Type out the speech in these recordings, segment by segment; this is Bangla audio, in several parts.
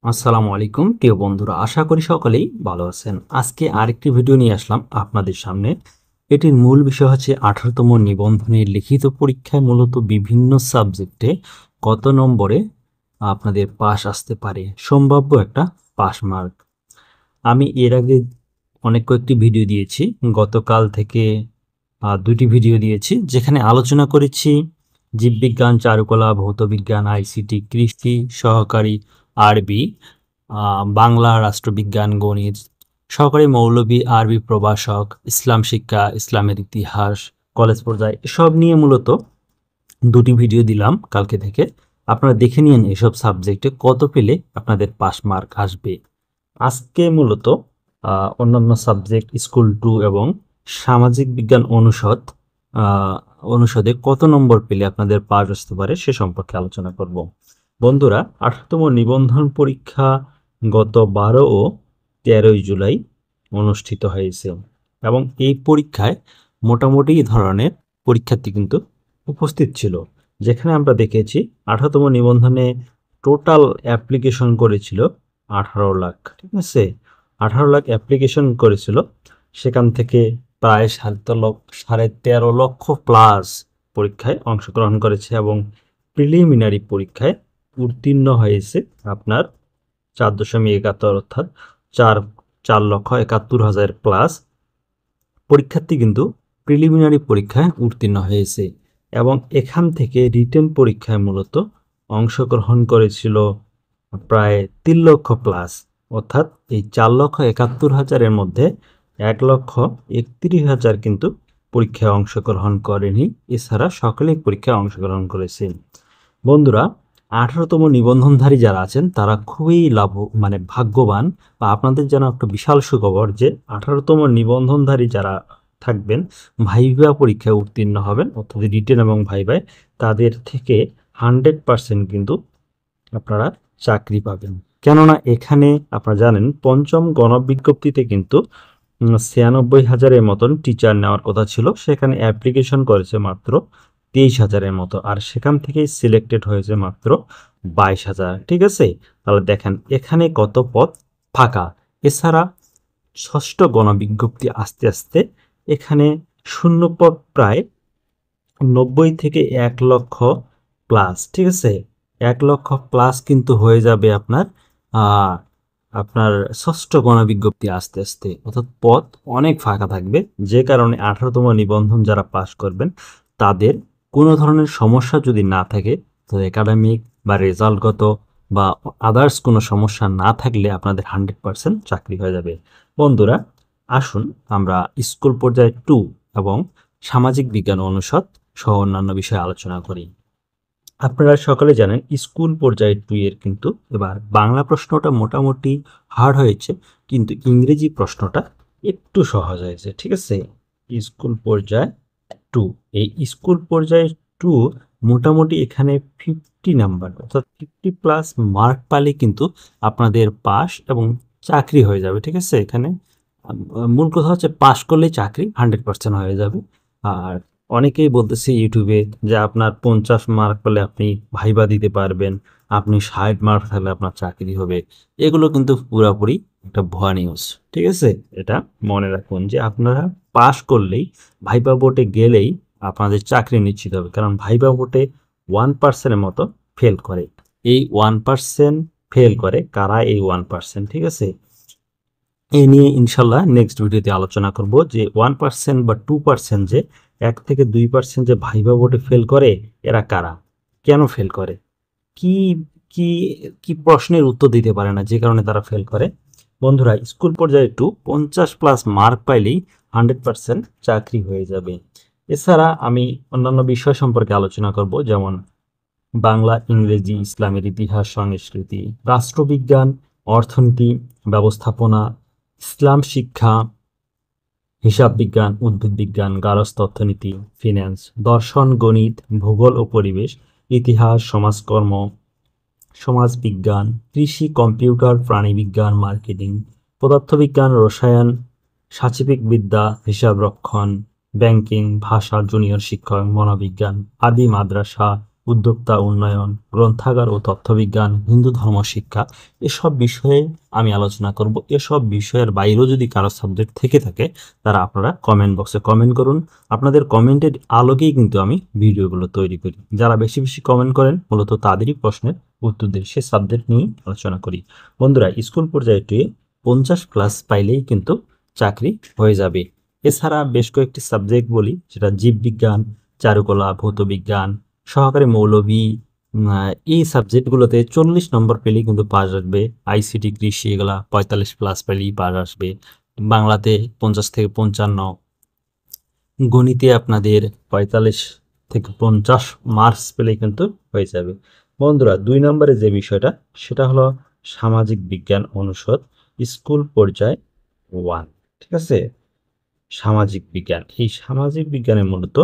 আসসালামু আলাইকুম প্রিয় বন্ধুরা, আশা করি সকলেই ভালো আছেন। আজকে আরেকটি ভিডিও নিয়ে আসলাম আপনাদের সামনে। এটির মূল বিষয় হচ্ছে 18তম নিবন্ধনের লিখিত পরীক্ষায় মূলত বিভিন্ন সাবজেক্টে কত নম্বরে আপনাদের পাস আসতে পারে, সম্ভাব্য একটা পাস মার্ক। আমি এর আগে অনেক কয়েকটি ভিডিও দিয়েছি, গতকাল থেকে দুটি ভিডিও দিয়েছি, যেখানে আলোচনা করেছি জীববিজ্ঞান, চারুকলা, ভৌতবিজ্ঞান, আইসিটি, কৃষি, সহকারী, আরবি, বাংলা, রাষ্ট্রবিজ্ঞান, গণিত, সহকারী মৌলভী, আরবি প্রভাষক, ইসলাম শিক্ষা, ইসলামের ইতিহাস, কলেজ পর্যায়ে সব নিয়ে মূলত দুটি ভিডিও দিলাম কালকে থেকে। আপনারা দেখে নিন এসব সাবজেক্টে কত পেলে আপনাদের পাস মার্ক আসবে। আজকে মূলত অন্যান্য সাবজেক্ট স্কুল 2 এবং সামাজিক বিজ্ঞান অনুষদে কত নম্বর পেলে আপনাদের পাস আসতে পারে সে সম্পর্কে আলোচনা করব। বন্ধুরা, 18তম নিবন্ধন পরীক্ষা গত 12 ও 13 জুলাই অনুষ্ঠিত হয়েছে এবং এই পরীক্ষায় মোটামুটি ধরনের পরীক্ষার্থী কিন্তু উপস্থিত ছিল। যেখানে আমরা দেখেছি 18তম নিবন্ধনে টোটাল অ্যাপ্লিকেশন করেছিল 18 লাখ, ঠিক আছে। 18 লাখ অ্যাপ্লিকেশন করেছিল, সেখান থেকে প্রায় 13.5 লক্ষ প্লাস পরীক্ষায় অংশগ্রহণ করেছে এবং প্রিলিমিনারি পরীক্ষায় উত্তীর্ণ হয়েছে আপনার 4.71, অর্থাৎ 4,71,000 প্লাস পরীক্ষার্থী কিন্তু প্রিলিমিনারি পরীক্ষায় উত্তীর্ণ হয়েছে। এবং এখান থেকে রিটেন পরীক্ষায় মূলত অংশগ্রহণ করেছিল প্রায় 3 লক্ষ প্লাস, অর্থাৎ এই 4,71,000-এর মধ্যে 1,31,000 কিন্তু পরীক্ষায় অংশগ্রহণ করেনি, এছাড়া সকলেই পরীক্ষায় অংশগ্রহণ করেছে। বন্ধুরা, 18তম নিবন্ধনধারী যারা আছেন তারা খুবই ভাগ্যবান, বা আপনাদের যেন একটা বিশাল সুখবর যে 18তম নিবন্ধনধারী যারা থাকবেন, ভাইভা পরীক্ষায় উত্তীর্ণ হবেন, অর্থাৎ রিটেন এবং ভাইভায় তাদের থেকে 100% কিন্তু আপনারা চাকরি পাবেন। কেননা এখানে আপনারা জানেন পঞ্চম গণবিজ্ঞপ্তিতে কিন্তু 96,000-এর মতন টিচার নেওয়ার কথা ছিল, সেখানে অ্যাপ্লিকেশন করেছে মাত্র 23,000-এর মতো, আর সেখান থেকেই সিলেক্টেড হয়েছে মাত্র 22,000। ঠিক আছে, তাহলে দেখেন এখানে কত পদ ফাঁকা। এছাড়া ষষ্ঠ গণবিজ্ঞপ্তি আস্তে আস্তে এখানে শূন্য পদ প্রায় 90 থেকে 1 লক্ষ প্লাস, ঠিক আছে। 1 লক্ষ প্লাস কিন্তু হয়ে যাবে আপনার ষষ্ঠ গণবিজ্ঞপ্তি আস্তে আস্তে, অর্থাৎ পদ অনেক ফাঁকা থাকবে। যে কারণে 18তম নিবন্ধন যারা পাশ করবেন তাদের কোনো ধরনের সমস্যা যদি না থাকে, তো একাডেমিক বা রেজাল্টগত বা আদার্স কোনো সমস্যা না থাকলে আপনাদের 100% চাকরি হয়ে যাবে। বন্ধুরা, আসুন আমরা স্কুল পর্যায়ে 2 এবং সামাজিক বিজ্ঞান অনুষদ সহ অন্যান্য বিষয়ে আলোচনা করি। আপনারা সকলে জানেন স্কুল পর্যায়ে 2 এর কিন্তু এবার বাংলা প্রশ্নটা মোটামুটি হার্ড হয়েছে, কিন্তু ইংরেজি প্রশ্নটা একটু সহজ হয়েছে, ঠিক আছে। স্কুল পর্যায়ে 2, এই স্কুল পর্যায়ে 2 মোটামুটি এখানে 50 নাম্বার, অর্থাৎ 50+ মার্ক পালে কিন্তু আপনাদের পাস এবং চাকরি হয়ে যাবে, ঠিক আছে। এখানে মূল কথা হচ্ছে পাস করলে চাকরি 100% হয়ে যাবে। আর অনেকেই বলতেছে ইউটিউবে যে আপনার 50 মার্ক পেলে আপনি ভাইবা দিতে পারবেন, আপনি 60 মার্ক থাকলে আপনার চাকরি হবে। এগুলো কিন্তু পুরোপুরি একটা ভুয়া নিউজ, ঠিক আছে। এটা মনে রাখুন যে আপনারা পাস করলেই, ভাইবা বোর্ডে গেলেই আপনাদের চাকরি নিশ্চিত হবে, কারণ ভাইবা বোর্ডে 1%-এর মতো ফেল করে। এই 1% ফেল করে কারা? এই 1%, ঠিক আছে। এ নিয়ে ইনশাল্লাহ নেক্সট ভিডিওতে আলোচনা করব যে 1% বা 2% যে 1 থেকে 2% যে ভাইভা বোর্ডে ফেল করে, এরা কারা, কেন ফেল করে, কি কি কি প্রশ্নের উত্তর দিতে পারে না যে কারণে তারা ফেল করে। বন্ধুরা, স্কুল পর্যায়ে 2 50+ মার্ক পাইলেই 100% চাকরি হয়ে যাবে। এছাড়া আমি অন্যান্য বিষয় সম্পর্কে আলোচনা করব, যেমন বাংলা, ইংরেজি, ইসলামের ইতিহাস, সংস্কৃতি, রাষ্ট্রবিজ্ঞান, অর্থনীতি, ব্যবস্থাপনা, ইসলাম শিক্ষা, হিসাব বিজ্ঞান, উদ্ভিদ বিজ্ঞান, গার্হস্থ্য অর্থনীতি, ফিন্যান্স, দর্শন, গণিত, ভূগোল ও পরিবেশ, ইতিহাস, সমাজকর্ম, সমাজ বিজ্ঞান, কৃষি, কম্পিউটার, প্রাণীবিজ্ঞান, মার্কেটিং, পদার্থবিজ্ঞান, রসায়ন, সাচিবিক বিদ্যা, হিসাব রক্ষণ, ব্যাংকিং, ভাষা, জুনিয়র শিক্ষক, মনোবিজ্ঞান, আদি মাদ্রাসা, উদ্যোক্তা উন্নয়ন, গ্রন্থাগার ও তথ্যবিজ্ঞান, হিন্দু ধর্ম শিক্ষা, এসব বিষয়ে আমি আলোচনা করব। এসব বিষয়ের বাইরেও যদি কারো সাবজেক্ট থেকে থাকে তারা আপনারা কমেন্ট বক্সে কমেন্ট করুন। আপনাদের কমেন্টের আলোকেই কিন্তু আমি ভিডিওগুলো তৈরি করি। যারা বেশি বেশি কমেন্ট করেন মূলত তাদেরই প্রশ্নের উত্তর দিই, সে সাবজেক্ট নিয়েই আলোচনা করি। বন্ধুরা, স্কুল পর্যায়ে 50+ পাইলেই কিন্তু চাকরি হয়ে যাবে। এছাড়া বেশ কয়েকটি সাবজেক্ট বলি, সেটা জীববিজ্ঞান, চারুকলা, ভৌতবিজ্ঞান, সহকারী মৌলভী, এই সাবজেক্টগুলোতে 40 নম্বর পেলেই কিন্তু পাস আসবে। আইসিটি, কৃষি, এগুলা 45+ পেলেই পাস আসবে। বাংলাতে 50 থেকে 55, গণিতে আপনাদের 45 থেকে 50 মার্কস পেলেই কিন্তু হয়ে যাবে। বন্ধুরা, 2 নম্বরে যে বিষয়টা সেটা হলো সামাজিক বিজ্ঞান অনুষদ স্কুল পর্যায় 1, ঠিক আছে। সামাজিক বিজ্ঞান, এই সামাজিক বিজ্ঞানের মূলত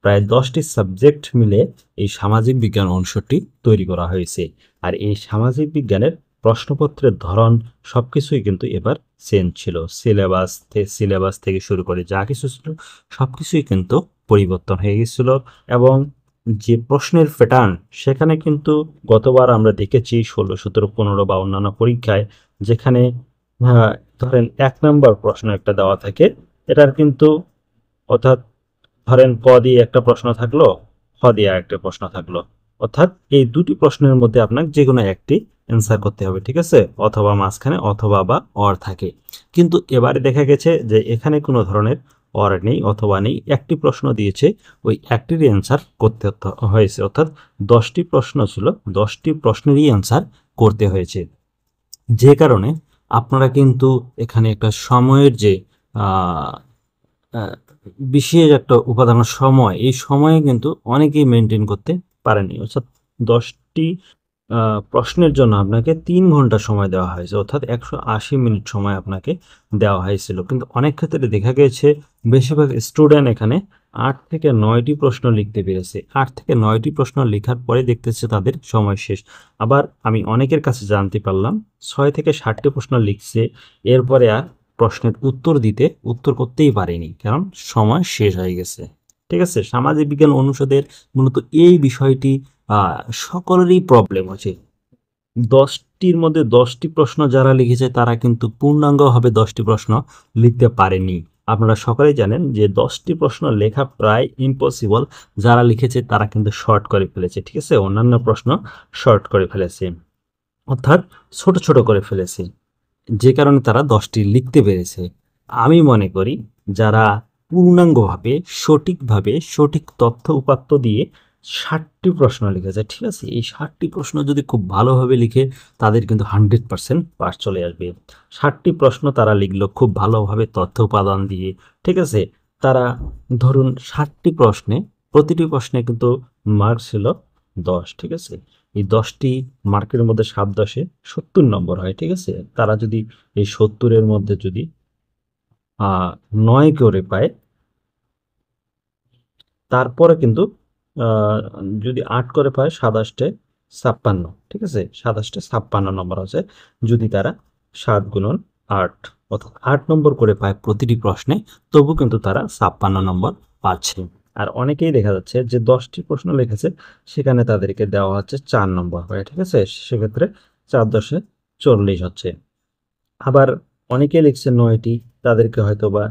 প্রায় 10টি সাবজেক্ট মিলে এই সামাজিক বিজ্ঞান অনুষদটি তৈরি করা হয়েছে। আর এই সামাজিক বিজ্ঞানের প্রশ্নপত্রের ধরন সবকিছুই কিন্তু এবার চেঞ্জ ছিল। সিলেবাস থেকে শুরু করে যা কিছু ছিল সবকিছুই কিন্তু পরিবর্তন হয়ে গেছিল। এবং যে প্রশ্নের প্যাটার্ন সেখানে কিন্তু গতবার আমরা দেখেছি 16, 17, 15 বা অন্যান্য পরীক্ষায়, যেখানে ধরেন 1 নম্বর প্রশ্ন একটা দেওয়া থাকে, এটার কিন্তু অর্থাৎ ধরেন ক দিয়ে একটা প্রশ্ন থাকলো, খ দিয়ে একটা প্রশ্ন থাকলো, অর্থাৎ এই দুটি প্রশ্নের মধ্যে আপনাকে যে কোনো একটি অ্যান্সার করতে হবে, ঠিক আছে, অথবা মাঝখানে অথবা বা অর থাকে। কিন্তু এবারে দেখা গেছে যে এখানে কোনো ধরনের অর নেই অথবা নেই, একটি প্রশ্ন দিয়েছে, ওই একটির অ্যান্সার করতে হয়েছে, অর্থাৎ 10টি প্রশ্ন ছিল, 10টি প্রশ্নেরই অ্যান্সার করতে হয়েছে। যে কারণে আপনারা কিন্তু এখানে একটা সময়ের যে আহ, আহ, বিশেষ একটা উপাদান সময়, এই সময়ে কিন্তু অনেকেই মেনটেন করতে পারেনি। অর্থাৎ 10টি প্রশ্নের জন্য আপনাকে 3 ঘন্টা সময় দেওয়া হয়েছে, অর্থাৎ 180 মিনিট সময় আপনাকে দেওয়া হয়েছিল। কিন্তু অনেক ক্ষেত্রে দেখা গেছে বেশিরভাগ স্টুডেন্ট এখানে 8 থেকে 9টি প্রশ্ন লিখতে পেরেছে। 8 থেকে 9টি প্রশ্ন লেখার পরে দেখতেছে তাদের সময় শেষ। আবার আমি অনেকের কাছে জানতে পারলাম 6 থেকে 7টি প্রশ্ন লিখছে, এরপরে আর প্রশ্নের উত্তর করতেই পারেনি, কারণ সময় শেষ হয়ে গেছে। ঠিক আছে, সামাজিক বিজ্ঞান অনুষদের মূলত এই বিষয়টি সকলেরই প্রবলেম আছে। 10টির মধ্যে 10টি প্রশ্ন যারা লিখেছে তারা কিন্তু পূর্ণাঙ্গভাবে 10টি প্রশ্ন লিখতে পারেনি। আপনারা সকলেই জানেন যে 10টি প্রশ্ন লেখা প্রায় ইম্পসিবল। যারা লিখেছে তারা কিন্তু শর্ট করে ফেলেছে, ঠিক আছে, অন্যান্য প্রশ্ন শর্ট করে ফেলেছে, অর্থাৎ ছোট ছোট করে ফেলেছে, যে কারণে তারা 10টি লিখতে পেরেছে। আমি মনে করি যারা পূর্ণাঙ্গভাবে সঠিকভাবে সঠিক তথ্য উপাত্ত দিয়ে 60টি প্রশ্ন লিখেছে, ঠিক আছে, এই 60টি প্রশ্ন যদি খুব ভালোভাবে লিখে তাদের কিন্তু 100% পাস চলে আসবে। 60টি প্রশ্ন তারা লিখলো খুব ভালোভাবে তথ্য উপাদান দিয়ে, ঠিক আছে। তারা ধরুন 60টি প্রশ্নে, প্রতিটি প্রশ্নে কিন্তু মার্ক ছিল 10, ঠিক আছে। এই 10টি মার্কের মধ্যে 7-10-এ 70 নম্বর হয়, ঠিক আছে। তারা যদি এই 70-এর মধ্যে যদি 9 করে পায়, তারপরে কিন্তু আহ, যদি 8 করে পায়, 27-এ 56, ঠিক আছে, 27-এ 56 নম্বর আছে। যদি তারা 7 × 8 অর্থাৎ 8 নম্বর করে পায় প্রতিটি প্রশ্নে, তবু কিন্তু তারা 56 নম্বর পাচ্ছে। আর অনেকেই দেখা যাচ্ছে যে 10টি প্রশ্ন লিখেছে, সেখানে তাদেরকে দেওয়া হচ্ছে 4 নম্বর করে, ঠিক আছে, সেক্ষেত্রে 4×10-এ 40 হচ্ছে। আবার অনেকে লিখছে 9টি, তাদেরকে হয়তো বা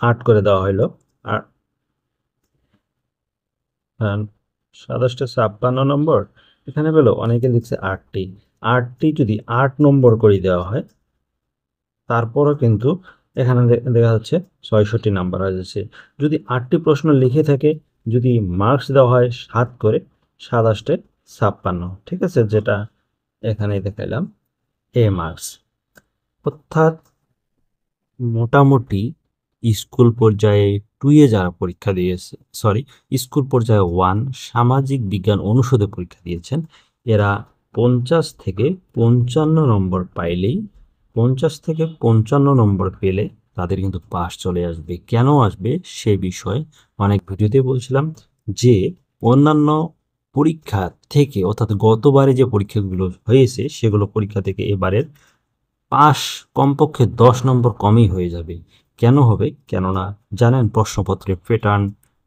8 করে দেওয়া হলো। আর 27-এ 56 নম্বর এখানে পেলো, অনেকে লিখছে 8টি। 8টি যদি 8 নম্বর করে দেওয়া হয়, তারপরও কিন্তু এখানে দেখা যাচ্ছে 66 নাম্বার হয়ে যাচ্ছে। যদি 8টি প্রশ্ন লিখে থাকে, যদি মার্কস দেওয়া হয় 7 করে, 27-এ 56, ঠিক আছে, যেটা এখানে দেখাইলাম এ মার্কস। অর্থাৎ মোটামুটি স্কুল পর্যায়ে 2-এ যারা পরীক্ষা দিয়েছে, সরি, স্কুল পর্যায়ে 1 সামাজিক বিজ্ঞান অনুষদে পরীক্ষা দিয়েছেন, এরা 50 থেকে 55 নম্বর পাইলেই, 50 থেকে 55 নম্বর পেলে তাদের কিন্তু পাস চলে আসবে। কেন আসবে সে বিষয়ে অনেক ভিডিওতে বলছিলাম যে অন্যান্য পরীক্ষা থেকে, অর্থাৎ গতবারে যে পরীক্ষাগুলো হয়েছে সেগুলো পরীক্ষা থেকে এবারের পাস কমপক্ষে 10 নম্বর কমই হয়ে যাবে। কেন হবে? কেননা জানেন প্রশ্নপত্রের প্যাটার্ন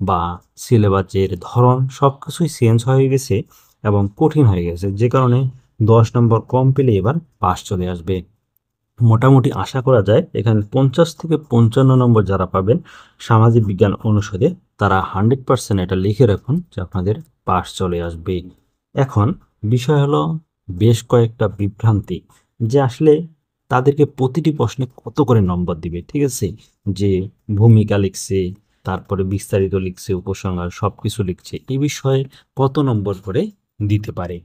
বা সিলেবাসের ধরন সব কিছুই চেঞ্জ হয়ে গেছে এবং কঠিন হয়ে গেছে, যে কারণে 10 নম্বর কম পেলে এবার পাস চলে আসবে। মোটামুটি আশা করা যায় এখানে 50 থেকে 55 নম্বর যারা পাবেন সামাজিক বিজ্ঞান অনুষদে, তারা 100% এটা লিখে রাখুন যে আপনাদের পাস চলে আসবে। এখন বিষয় হলো বেশ কয়েকটা বিভ্রান্তি, যে আসলে তাদেরকে প্রতিটি প্রশ্নে কত করে নম্বর দিবে, ঠিক আছে? যে ভূমিকা লিখছে, তারপরে বিস্তারিত লিখছে, উপসংহার সবকিছু লিখছে, এই বিষয়ে কত নম্বর করে দিতে পারে।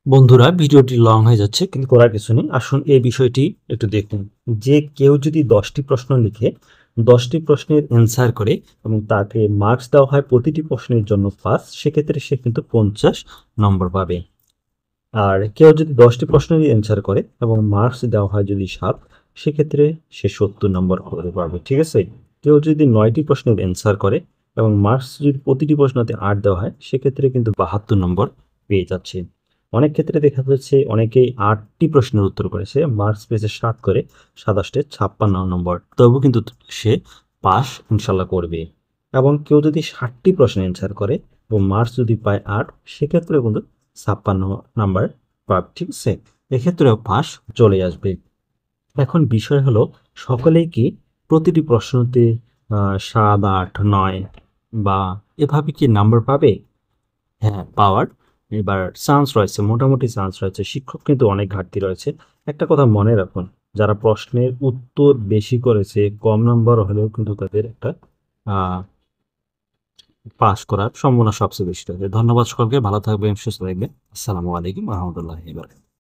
বন্ধুরা, ভিডিওটি লং হয়ে যাচ্ছে কিন্তু করার কিছু নেই, আসুন এই বিষয়টি একটু দেখুন। যে কেউ যদি 10টি প্রশ্ন লিখে 10টি প্রশ্নের অ্যান্সার করে এবং তাকে মার্কস দেওয়া হয় প্রতিটি প্রশ্নের জন্য 5, সেক্ষেত্রে সে কিন্তু 50 নম্বর পাবে। আর কেউ যদি 10টি প্রশ্নেরই অ্যান্সার করে এবং মার্কস দেওয়া হয় যদি 7, সেক্ষেত্রে সে 70 নম্বর করে পাবে, ঠিক আছে? কেউ যদি 9টি প্রশ্নের অ্যান্সার করে এবং মার্কস যদি প্রতিটি প্রশ্নতে 8 দেওয়া হয়, সেক্ষেত্রে কিন্তু 72 নম্বর পেয়ে যাচ্ছে। অনেক ক্ষেত্রে দেখা যাচ্ছে অনেকেই 8টি প্রশ্নের উত্তর করেছে, মার্কস পেয়েছে 7 করে, 27 56 নম্বর, তবুও কিন্তু সে পাস ইনশাল্লাহ করবে। এবং কেউ যদি 60টি প্রশ্নের অ্যান্সার করে এবং মার্কস যদি পায় 8, সেক্ষেত্রে কিন্তু 56 নাম্বার পাবে, ঠিক আছে? এক্ষেত্রেও পাস চলে আসবে। এখন বিষয় হলো সকলেই কি প্রতিটি প্রশ্নতে 7, 8, 9 বা এভাবে কি নাম্বার পাবে? হ্যাঁ, পাওয়ার এবার চান্স রয়েছে, মোটামুটি চান্স রয়েছে। শিক্ষক কিন্তু অনেক ঘাটতি রয়েছে। একটা কথা মনে রাখুন, যারা প্রশ্নের উত্তর বেশি করেছে, কম নাম্বার হলেও কিন্তু তাদের একটা পাস করার সম্ভাবনা সবচেয়ে বেশি রয়েছে। ধন্যবাদ সকলকে, ভালো থাকবেন, সুস্থ থাকবেন। আসসালামু আলাইকুম রহমতুল্লাহ।